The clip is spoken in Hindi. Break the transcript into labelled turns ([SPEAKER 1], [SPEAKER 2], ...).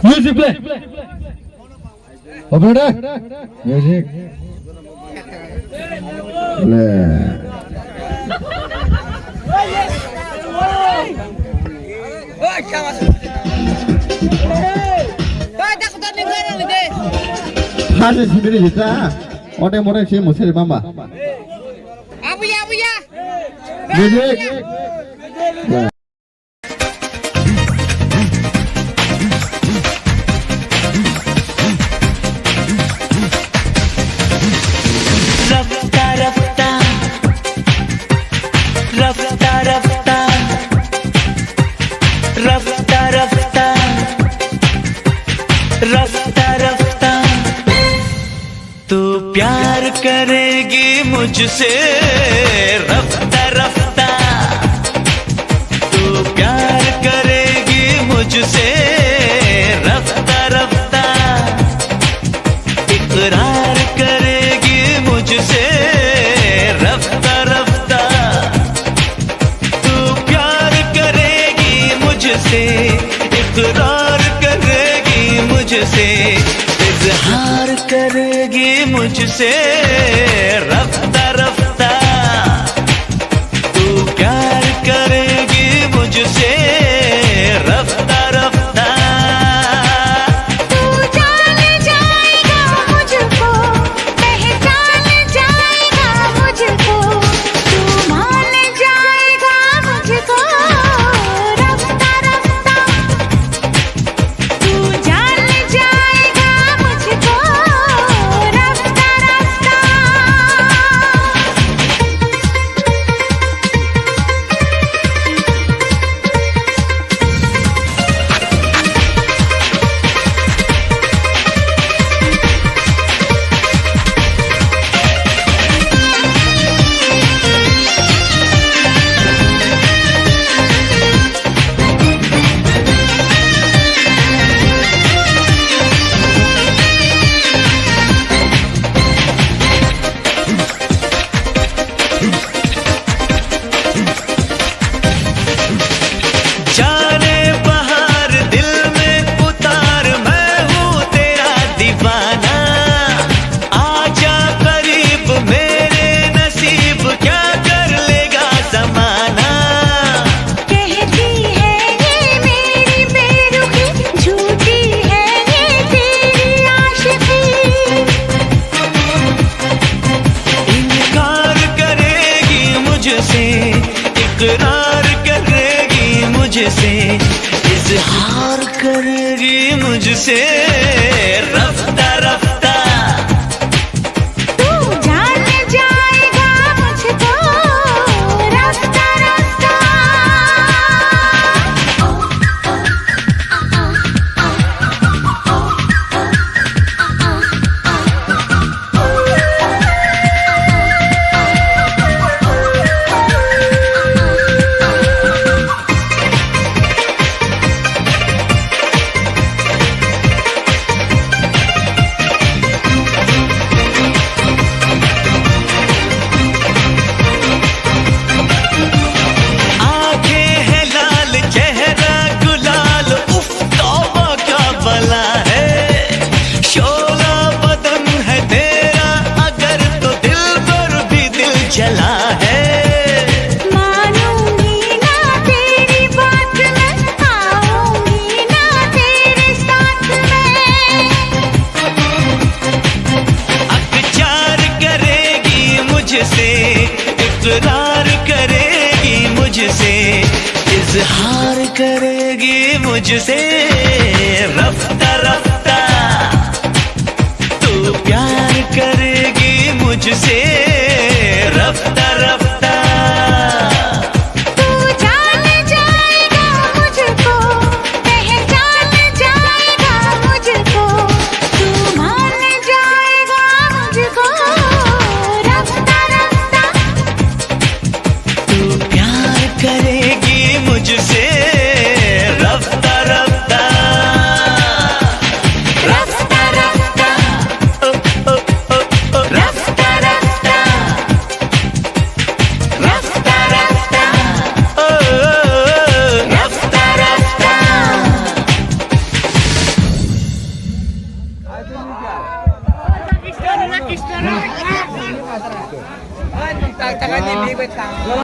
[SPEAKER 1] Music play. Operator. Music. Hadi sendiri kita. Orang-orang sih musir mama.
[SPEAKER 2] Apa ya?
[SPEAKER 1] Music.
[SPEAKER 3] रफ्ता तू प्यार करेगी मुझसे रफ्ता रफ्ता तू प्यार करेगी मुझसे रफ्ता रफ्ता इकरार करेगी मुझसे रफ्ता रफ्ता तू प्यार करेगी मुझसे इकरार करेगी मुझसे इजहार करेगी मुझसे रफ्ता रफ्ता तू प्यार करेगी मुझसे रफ्ता रफ्ता
[SPEAKER 2] तू जान जाएगा मुझको पहचान जाएगा मुझको तू मान जाएगा मुझको रफ्ता रफ्ता तू जान जाएगा मुझको रफ्ता रफ्ता
[SPEAKER 3] जाने बहार दिल में उतार मैं हूँ तेरा दीवाना आजा करीब मेरे नसीब क्या कर लेगा ज़माना
[SPEAKER 2] कहती है ये मेरी बेरुखी झूठी है ये तेरी आशिकी
[SPEAKER 3] इनकार करेगी मुझसे इकरार करेगी मुझसे इजहार करेगी मुझसे रफ्ता रफ्ता
[SPEAKER 2] तू जान जाएगा मुझको रफ्ता रफ्ता
[SPEAKER 3] आंखें हैं लाल चेहरा गुलाल उफ तौबा क्या बला है शोला बदन है तेरा अगर तो दिल पर भी दिल जला है
[SPEAKER 2] मानूंगी ना तेरी बात मैं आऊंगी ना तेरे साथ मैं
[SPEAKER 3] अकचार करेगी मुझसे इकरार करेगी मुझसे इजहार करेगी मुझसे रफ्ता रफ्ता तू प्यार करेगी मुझसे रफ्ता रफ्ता
[SPEAKER 2] तू जान जाएगा मुझको पहचान जाएगा मुझको तू मान जाएगा मुझको रफ्ता रफ्ता
[SPEAKER 3] तू प्यार करेगी मुझसे रफ्ता रफ्ता
[SPEAKER 4] Pakistan.